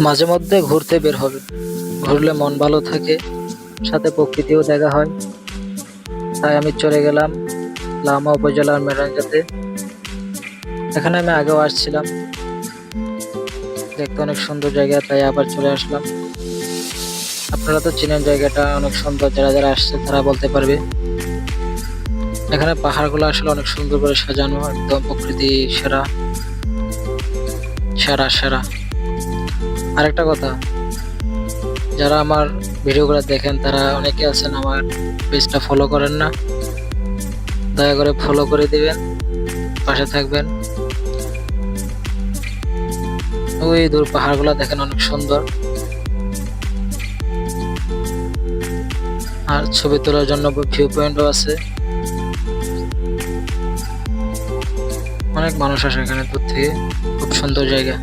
মাঝে মধ্যে ঘুরতে বের হবে, ঘুরলে মন ভালো থাকে, সাথে প্রকৃতিও দেখা হয়। তাই আমি চলে গেলাম লামা উপজেলার মেরাঙ্গাতে। এখানে আমি আগেও আসছিলাম, দেখতে অনেক সুন্দর জায়গা, তাই আবার চলে আসলাম। আপনারা তো চেনেন জায়গাটা অনেক সুন্দর, যারা যারা আসছে তারা বলতে পারবে। এখানে পাহাড়গুলো আসলে অনেক সুন্দর করে সাজানো, একদম প্রকৃতি সেরা সেরা সেরা। আরেকটা কথা, যারা আমার ভিডিওগুলো দেখেন তারা অনেকে আছেন আমার পেজটা ফলো করেন না, দয়া করে ফলো করে দিবেন, পাশে থাকবেন। ওই দূর পাহাড়গুলো দেখেন অনেক সুন্দর, আর ছবি তোলার জন্য ভিউ পয়েন্টও আছে। অনেক মানুষ আসে এখানে দূর থেকে, খুব সুন্দর জায়গা।